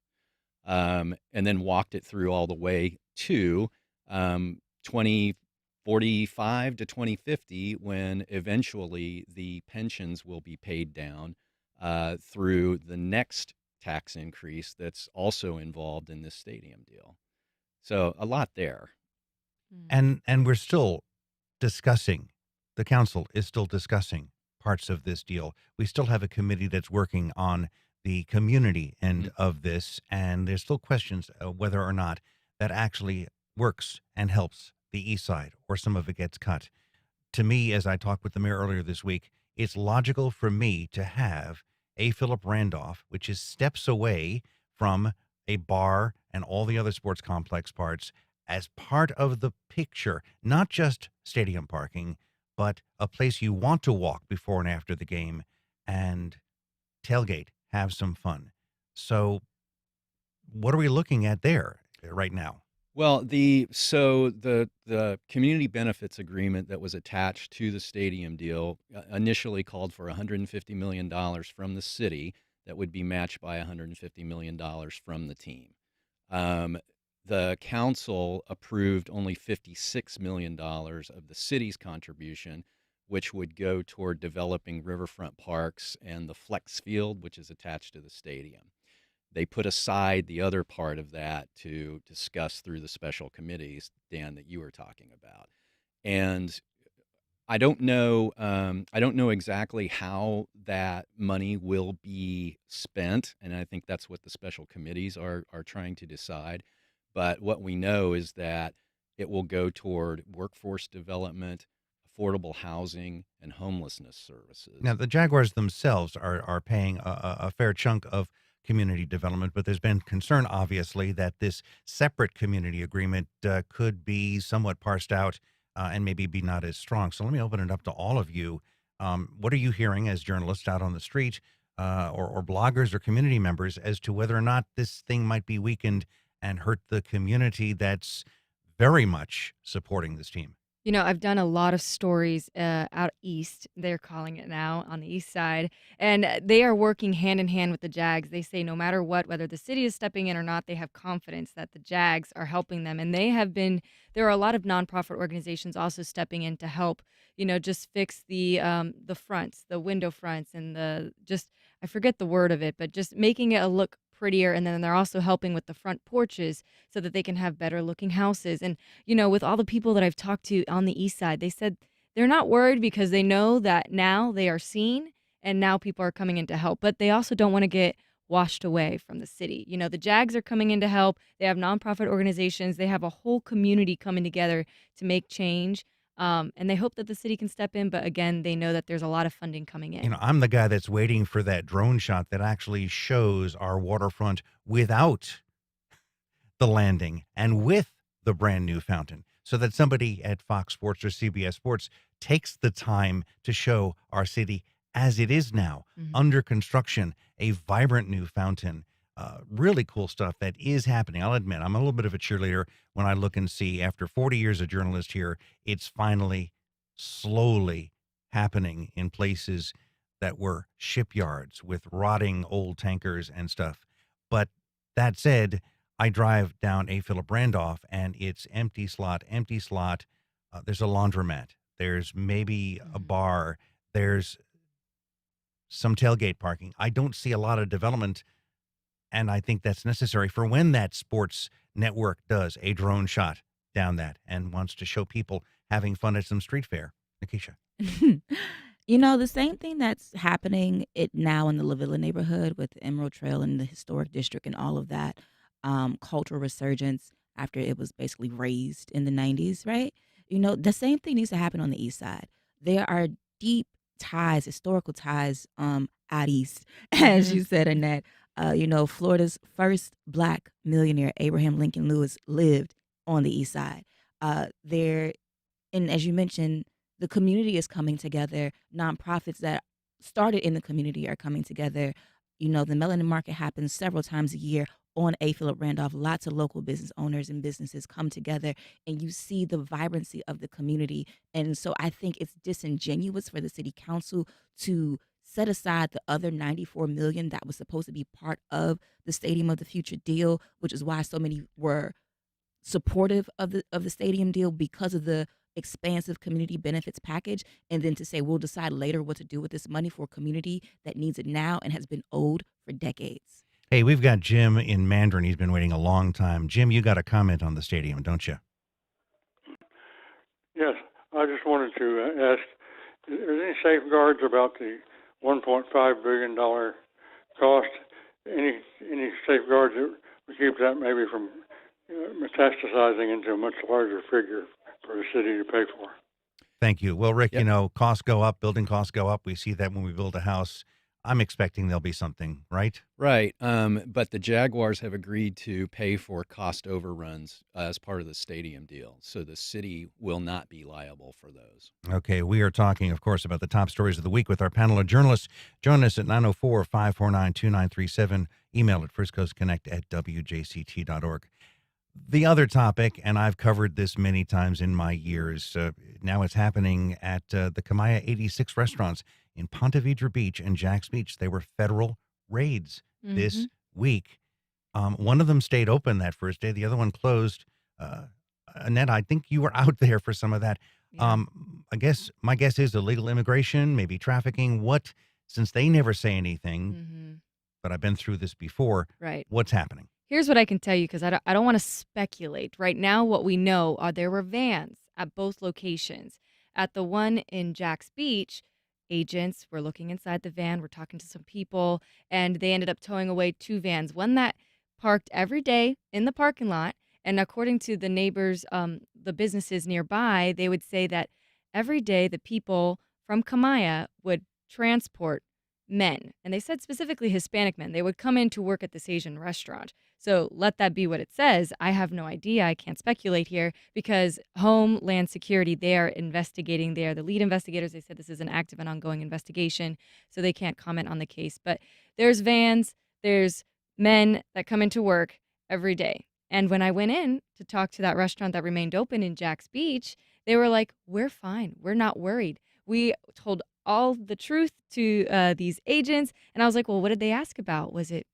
and then walked it through all the way to 2045 to 2050, when eventually the pensions will be paid down through the next tax increase that's also involved in this stadium deal. So a lot there. And we're still discussing, the council is still discussing parts of this deal. We still have a committee that's working on the community end of this, and there's still questions whether or not that actually works and helps the east side, or some of it gets cut. To me, as I talked with the mayor earlier this week, it's logical for me to have a Philip Randolph, which is steps away from a bar and all the other sports complex parts, as part of the picture, not just stadium parking, but a place you want to walk before and after the game and tailgate, have some fun. So what are we looking at there right now? Well, the community benefits agreement that was attached to the stadium deal initially called for $150 million from the city that would be matched by $150 million from the team. The council approved only $56 million of the city's contribution, which would go toward developing riverfront parks and the flex field, which is attached to the stadium. They put aside the other part of that to discuss through the special committees, Dan, that you were talking about. And I don't know exactly how that money will be spent, and I think that's what the special committees are trying to decide. But what we know is that it will go toward workforce development, affordable housing, and homelessness services. Now, the Jaguars themselves are paying a fair chunk of community development, but there's been concern, obviously, that this separate community agreement could be somewhat parsed out and maybe be not as strong. So let me open it up to all of you. What are you hearing as journalists out on the street or bloggers or community members as to whether or not this thing might be weakened and hurt the community that's very much supporting this team? I've done a lot of stories out east, they're calling it now, on the east side, and they are working hand in hand with the Jags. They say no matter what, whether the city is stepping in or not, they have confidence that the Jags are helping them. And there are a lot of nonprofit organizations also stepping in to help, just fix the fronts, the window fronts, and I forget the word of it, but just making it look prettier. And then they're also helping with the front porches so that they can have better looking houses. And, with all the people that I've talked to on the east side, they said they're not worried because they know that now they are seen and now people are coming in to help. But they also don't want to get washed away from the city. The Jags are coming in to help. They have nonprofit organizations. They have a whole community coming together to make change. And they hope that the city can step in, but again, they know that there's a lot of funding coming in. I'm the guy that's waiting for that drone shot that actually shows our waterfront without the landing and with the brand new fountain. so that somebody at Fox Sports or CBS Sports takes the time to show our city as it is now, under construction, a vibrant new fountain. Really cool stuff that is happening. I'll admit, I'm a little bit of a cheerleader when I look and see, after 40 years of journalist here, it's finally slowly happening in places that were shipyards with rotting old tankers and stuff. But that said, I drive down A. Philip Randolph and it's empty slot, empty slot. There's a laundromat. There's maybe a bar. There's some tailgate parking. I don't see a lot of development, and I think that's necessary for when that sports network does a drone shot down that and wants to show people having fun at some street fair. Nikesha. The same thing that's happening now in the La Villa neighborhood with the Emerald Trail and the historic district and all of that cultural resurgence after it was basically razed in the 90s, right? The same thing needs to happen on the east side. There are deep ties, historical ties out east, as you said, Annette. Florida's first Black millionaire, Abraham Lincoln Lewis, lived on the east side. And as you mentioned, the community is coming together. Nonprofits that started in the community are coming together. The melanin market happens several times a year on A. Philip Randolph. Lots of local business owners and businesses come together, and you see the vibrancy of the community. And so I think it's disingenuous for the city council to set aside the other $94 million that was supposed to be part of the Stadium of the Future deal, which is why so many were supportive of the stadium deal, because of the expansive community benefits package, and then to say we'll decide later what to do with this money for a community that needs it now and has been owed for decades. Hey, we've got Jim in Mandarin. He's been waiting a long time. Jim, you got a comment on the stadium, don't you? Yes, I just wanted to ask, is there any safeguards about the $1.5 billion cost? Any safeguards that would keep that maybe from metastasizing into a much larger figure for the city to pay for? Thank you. Well, Rick, costs go up, building costs go up. We see that when we build a house. I'm expecting there'll be something, right? Right. But the Jaguars have agreed to pay for cost overruns as part of the stadium deal. So the city will not be liable for those. Okay. We are talking, of course, about the top stories of the week with our panel of journalists. Join us at 904-549-2937. Email at firstcoastconnect@wjct.org. The other topic, and I've covered this many times in my years, now it's happening at the Kamaya 86 restaurants in Ponte Vedra Beach and Jax Beach. They were federal raids this week. One of them stayed open that first day. The other one closed. Annette, I think you were out there for some of that. Yeah. My guess is illegal immigration, maybe trafficking. Since they never say anything, but I've been through this before. Right. What's happening? Here's what I can tell you, because I don't want to speculate. Right now, what we know are there were vans at both locations. At the one in Jax Beach, agents were looking inside the van, were talking to some people, and they ended up towing away 2 vans. One that parked every day in the parking lot, and according to the neighbors, the businesses nearby, they would say that every day the people from Kamaya would transport men, and they said specifically Hispanic men. They would come in to work at this Asian restaurant. So let that be what it says. I have no idea. I can't speculate here because Homeland Security, they are investigating. They are the lead investigators. They said this is an active and ongoing investigation, so they can't comment on the case. But there's vans, there's men that come into work every day. And when I went in to talk to that restaurant that remained open in Jax Beach, they were like, we're fine. We're not worried. We told all the truth to these agents. And I was like, well, what did they ask about? Was it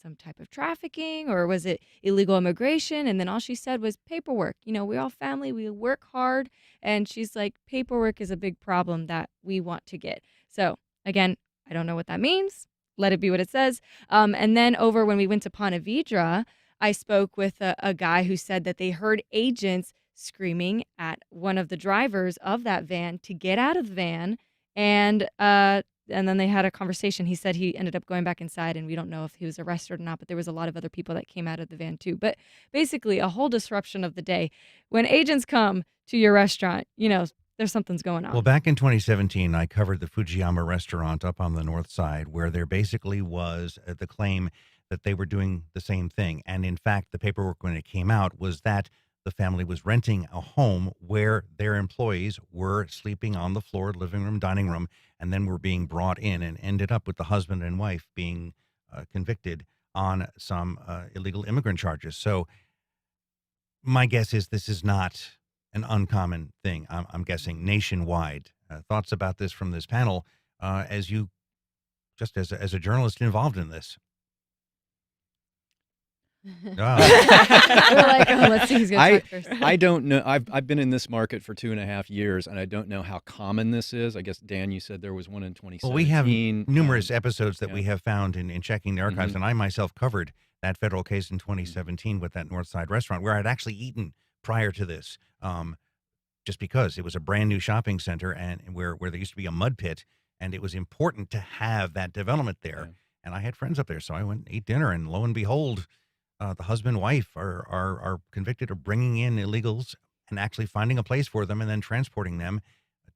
some type of trafficking, or was it illegal immigration? And then all she said was paperwork. We all family, we work hard. And she's like, paperwork is a big problem that we want to get. So again, I don't know what that means. Let it be what it says. And then over when we went to Ponte Vedra, I spoke with a guy who said that they heard agents screaming at one of the drivers of that van to get out of the van. And then they had a conversation. He said he ended up going back inside, and we don't know if he was arrested or not, but there was a lot of other people that came out of the van too. But basically a whole disruption of the day. When agents come to your restaurant, there's something's going on. Well, back in 2017, I covered the Fujiyama restaurant up on the north side, where there basically was the claim that they were doing the same thing. And in fact, the paperwork when it came out was that the family was renting a home where their employees were sleeping on the floor, living room, dining room, and then were being brought in and ended up with the husband and wife being convicted on some illegal immigrant charges. So my guess is this is not an uncommon thing. I'm guessing nationwide. Thoughts about this from this panel as you, just as a journalist involved in this? We're like, oh, let's see who's going to talk first. I don't know. I've been in this market for 2.5 years, and I don't know how common this is. I guess, Dan, you said there was one in 2017. Well, we have numerous episodes that we have found in checking the archives, and I myself covered that federal case in 2017 with that Northside restaurant where I'd actually eaten prior to this, just because it was a brand new shopping center and where there used to be a mud pit, and it was important to have that development there. Yeah. And I had friends up there, so I went and ate dinner, and lo and behold, the husband and wife are convicted of bringing in illegals and actually finding a place for them and then transporting them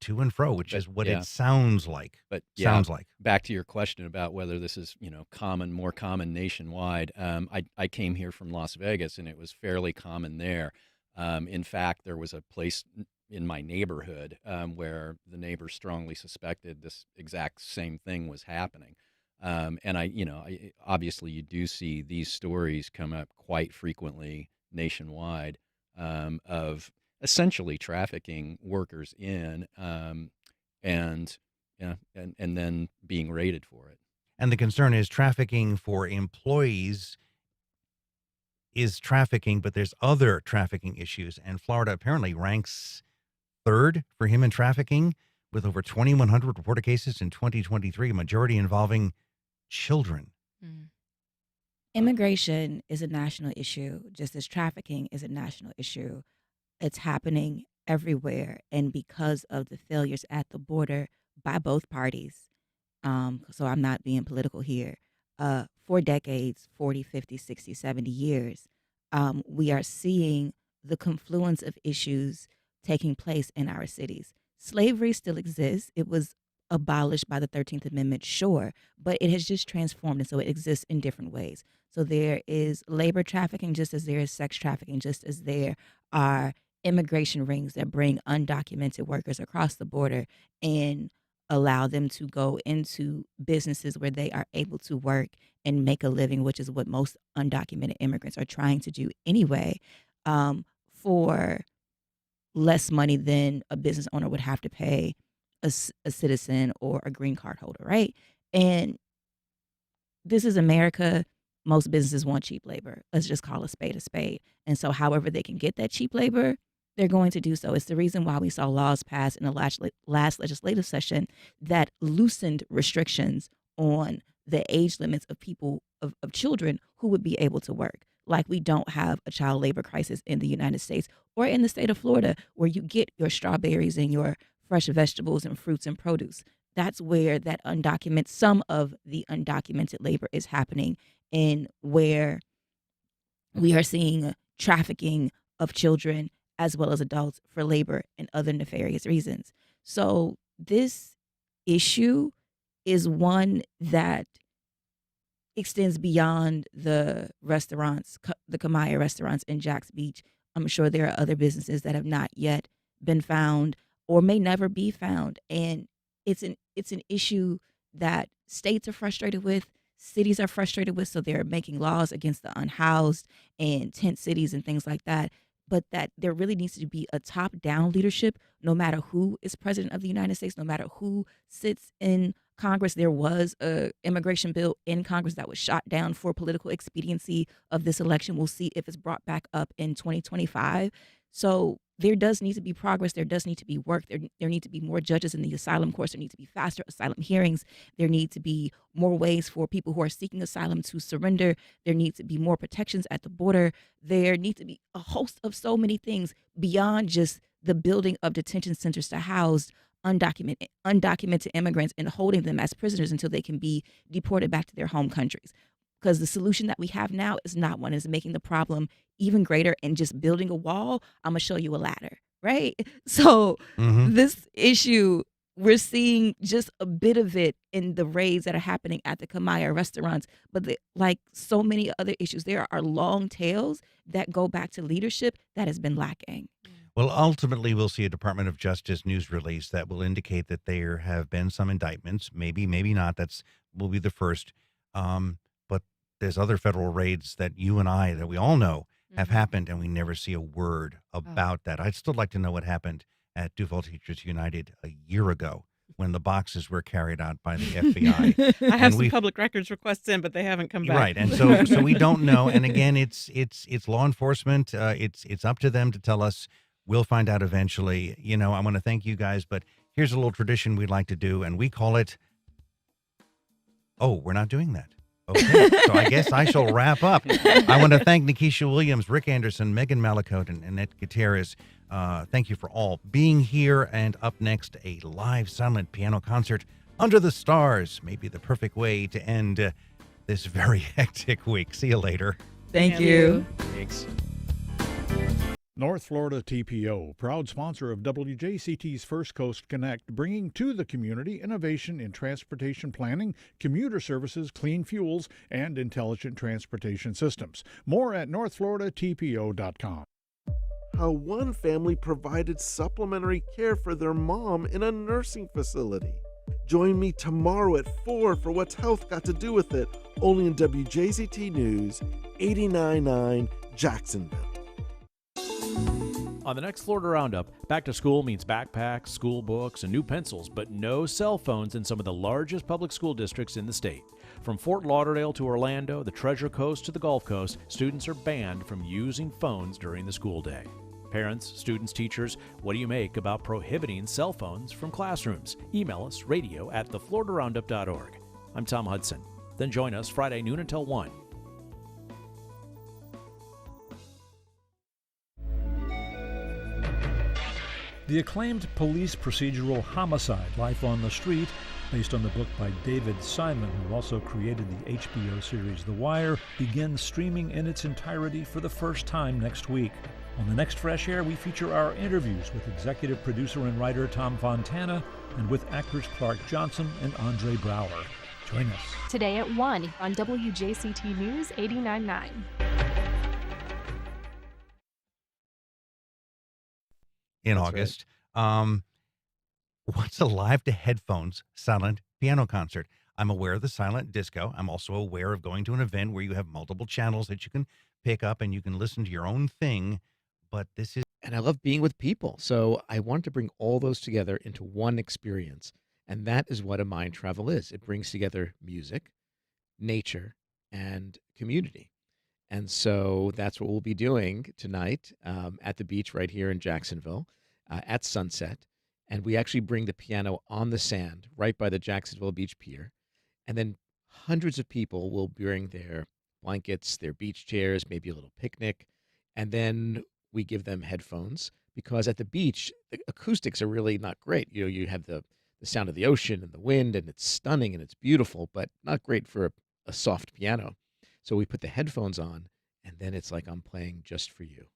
to and fro, which is what it sounds like. But sounds like. Back to your question about whether this is, more common nationwide. I came here from Las Vegas, and it was fairly common there. In fact, there was a place in my neighborhood where the neighbors strongly suspected this exact same thing was happening. And I obviously you do see these stories come up quite frequently nationwide of essentially trafficking workers in and then being raided for it. And the concern is trafficking for employees is trafficking, but there's other trafficking issues. And Florida apparently ranks third for human trafficking with over 2,100 reported cases in 2023, a majority involving children. Immigration is a national issue, just as trafficking is a national issue. It's happening everywhere. And because of the failures at the border by both parties, so I'm not being political here, for decades, 40, 50, 60, 70 years, we are seeing the confluence of issues taking place in our cities. Slavery still exists. It was abolished by the 13th Amendment, sure, but it has just transformed, and so it exists in different ways. So there is labor trafficking just as there is sex trafficking, just as there are immigration rings that bring undocumented workers across the border and allow them to go into businesses where they are able to work and make a living, which is what most undocumented immigrants are trying to do anyway, for less money than a business owner would have to pay a citizen or a green card holder, right? And this is America. Most businesses want cheap labor. Let's just call a spade a spade. And so however they can get that cheap labor, they're going to do so. It's the reason why we saw laws passed in the last legislative session that loosened restrictions on the age limits of people, of children who would be able to work. Like we don't have a child labor crisis in the United States or in the state of Florida where you get your strawberries and your fresh vegetables and fruits and produce. That's where that some of the undocumented labor is happening, and where we are seeing trafficking of children as well as adults for labor and other nefarious reasons. So this issue is one that extends beyond the restaurants, the Kamaya restaurants in Jax Beach. I'm sure there are other businesses that have not yet been found or may never be found. And it's an issue that states are frustrated with, cities are frustrated with, so they're making laws against the unhoused and tent cities and things like that. But that there really needs to be a top-down leadership, no matter who is president of the United States, no matter who sits in Congress. There was an immigration bill in Congress that was shot down for political expediency of this election. We'll see if it's brought back up in 2025. So there does need to be progress. There does need to be work. There need to be more judges in the asylum courts. There need to be faster asylum hearings. There need to be more ways for people who are seeking asylum to surrender. There needs to be more protections at the border. There need to be a host of so many things beyond just the building of detention centers to house undocumented immigrants and holding them as prisoners until they can be deported back to their home countries. Because the solution that we have now is not one. It's making the problem even greater and just building a wall. I'm going to show you a ladder, right? So this issue we're seeing just a bit of it in the raids that are happening at the Kamaya restaurants. But like so many other issues, there are long tails that go back to leadership that has been lacking. Well, ultimately, we'll see a Department of Justice news release that will indicate that there have been some indictments. Maybe, maybe not. Will be the first. But there's other federal raids that you and I, that we all know, have happened, and we never see a word about that. I'd still like to know what happened at Duval Teachers United a year ago when the boxes were carried out by the FBI. I have some public records requests in, but they haven't come back. Right, and so we don't know. And again, it's law enforcement. It's up to them to tell us. We'll find out eventually. I want to thank you guys, but here's a little tradition we'd like to do, and we call it. Oh, we're not doing that. Okay, so I guess I shall wrap up. I want to thank Nikesha Williams, Ric Anderson, Megan Mallicoat, and Annette Gutierrez. Thank you for all being here. And up next, a live silent piano concert under the stars. Maybe the perfect way to end this very hectic week. See you later. Thank you. Thanks. North Florida TPO, proud sponsor of WJCT's First Coast Connect, bringing to the community innovation in transportation planning, commuter services, clean fuels, and intelligent transportation systems. More at northfloridatpo.com. How one family provided supplementary care for their mom in a nursing facility. Join me tomorrow at 4 for What's Health Got to Do with It, only in WJCT News, 89.9 Jacksonville. On the next Florida Roundup, back to school means backpacks, school books, and new pencils, but no cell phones in some of the largest public school districts in the state. From Fort Lauderdale to Orlando, the Treasure Coast to the Gulf Coast, students are banned from using phones during the school day. Parents, students, teachers, what do you make about prohibiting cell phones from classrooms? Email us, radio@thefloridaroundup.org. I'm Tom Hudson. Then join us Friday noon until 1. The acclaimed police procedural Homicide, Life on the Street, based on the book by David Simon, who also created the HBO series The Wire, begins streaming in its entirety for the first time next week. On the next Fresh Air, we feature our interviews with executive producer and writer Tom Fontana and with actors Clark Johnson and Andre Brower. Join us. Today at 1 on WJCT News 89.9. In That's August. What's a live to headphones silent piano concert? I'm aware of the silent disco. I'm also aware of going to an event where you have multiple channels that you can pick up and you can listen to your own thing. But this is. And I love being with people. So I wanted to bring all those together into one experience. And that is what a mind travel is. It brings together music, nature, and community. And so that's what we'll be doing tonight at the beach right here in Jacksonville at sunset. And we actually bring the piano on the sand right by the Jacksonville Beach Pier. And then hundreds of people will bring their blankets, their beach chairs, maybe a little picnic. And then we give them headphones because at the beach, the acoustics are really not great. You have the sound of the ocean and the wind, and it's stunning and it's beautiful, but not great for a soft piano. So we put the headphones on, and then it's like I'm playing just for you.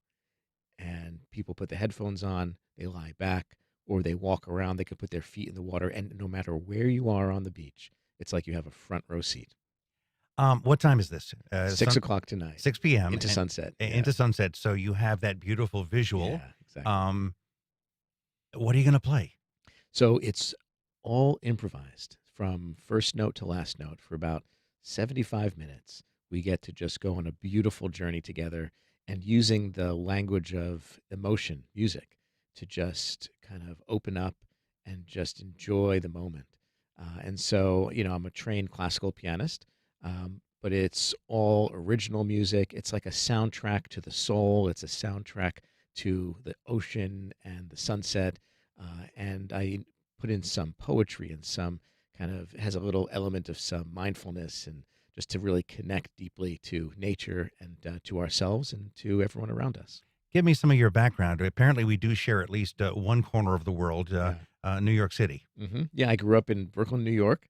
And people put the headphones on, they lie back, or they walk around. They could put their feet in the water, and no matter where you are on the beach, it's like you have a front row seat. What time is this? 6 o'clock tonight. 6 p.m. Into sunset. Into sunset. So you have that beautiful visual. Yeah, exactly. What are you going to play? So it's all improvised from first note to last note for about 75 minutes. We get to just go on a beautiful journey together and using the language of emotion, music, to just kind of open up and just enjoy the moment. And so, I'm a trained classical pianist, but it's all original music. It's like a soundtrack to the soul. It's a soundtrack to the ocean and the sunset. And I put in some poetry and some kind of has a little element of some mindfulness and just to really connect deeply to nature and to ourselves and to everyone around us. Give me some of your background. Apparently, we do share at least one corner of the world, New York City. Mm-hmm. Yeah, I grew up in Brooklyn, New York,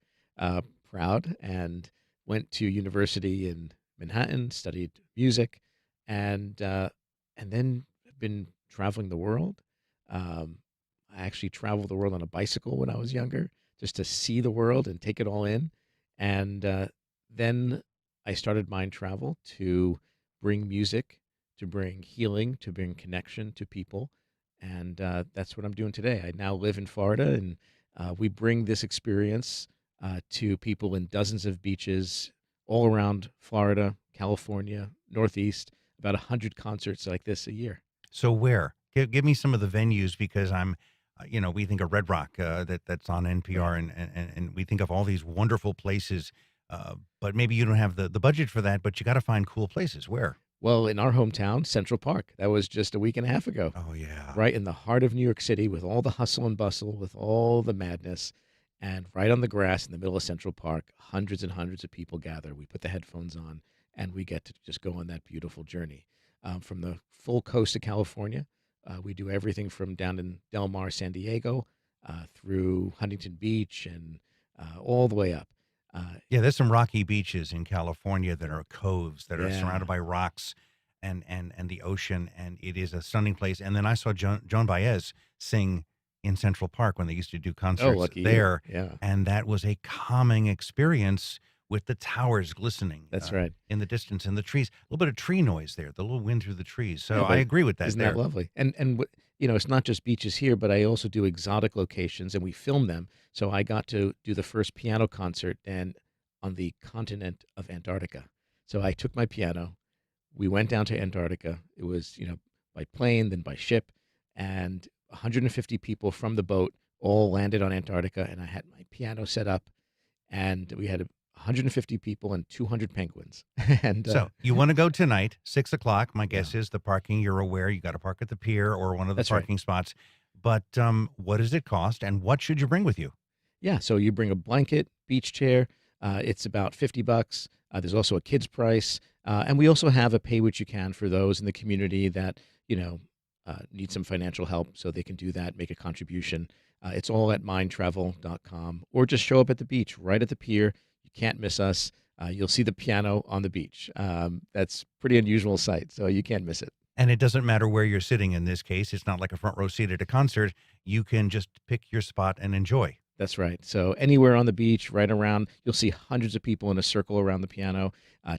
proud, and went to university in Manhattan, studied music, and then been traveling the world. I actually traveled the world on a bicycle when I was younger, just to see the world and take it all in. And then I started Mind Travel to bring music, to bring healing, to bring connection to people. And that's what I'm doing today. I now live in Florida, and we bring this experience to people in dozens of beaches all around Florida, California, Northeast, about 100 concerts like this a year. So where? Give me some of the venues, because I'm, we think of Red Rock that's on NPR, and we think of all these wonderful places, but maybe you don't have the budget for that, but you got to find cool places. Where? Well, in our hometown, Central Park. That was just a week and a half ago. Oh, yeah. Right in the heart of New York City, with all the hustle and bustle, with all the madness. And right on the grass in the middle of Central Park, hundreds and hundreds of people gather. We put the headphones on, and we get to just go on that beautiful journey. From the full coast of California, we do everything from down in Del Mar, San Diego, through Huntington Beach, and all the way up. Yeah, there's some rocky beaches in California that are coves that are Yeah. surrounded by rocks and the ocean, and it is a stunning place. And then I saw Joan Baez sing in Central Park when they used to do concerts lucky you. there. Yeah. And that was a calming experience with the towers glistening. That's right. In the distance, and the trees. A little bit of tree noise there, the little wind through the trees. So Yeah, I but agree with that. Isn't there. that lovely? And it's not just beaches here, but I also do exotic locations, and we film them. So I got to do the first piano concert on the continent of Antarctica. So I took my piano. We went down to Antarctica. It was, by plane, then by ship, and 150 people from the boat all landed on Antarctica, and I had my piano set up, and we had 150 people and 200 penguins. And So you want to go tonight, 6 o'clock. My guess is the parking, you're aware, you got to park at the pier or one of the That's right. parking spots. But what does it cost, and what should you bring with you? Yeah, so you bring a blanket, beach chair. It's about $50. There's also a kid's price. And we also have a pay what you can for those in the community that, need some financial help, so they can do that, make a contribution. It's all at mindtravel.com, or just show up at the beach, right at the pier. You can't miss us. You'll see the piano on the beach. That's pretty unusual sight, so you can't miss it. And it doesn't matter where you're sitting in this case. It's not like a front row seat at a concert. You can just pick your spot and enjoy. That's right. So anywhere on the beach, right around, you'll see hundreds of people in a circle around the piano,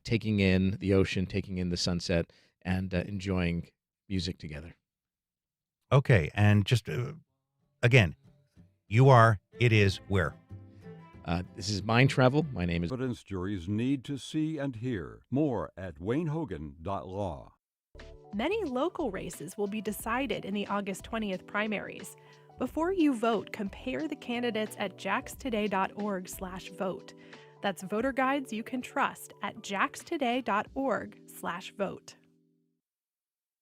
taking in the ocean, taking in the sunset, and enjoying music together. Okay, and just, again, it is where? This is Mind Travel. My name is... Evidence juries need to see and hear. More at waynehogan.law. Many local races will be decided in the August 20th primaries. Before you vote, compare the candidates at jaxtoday.org/vote. That's voter guides you can trust at jaxtoday.org/vote.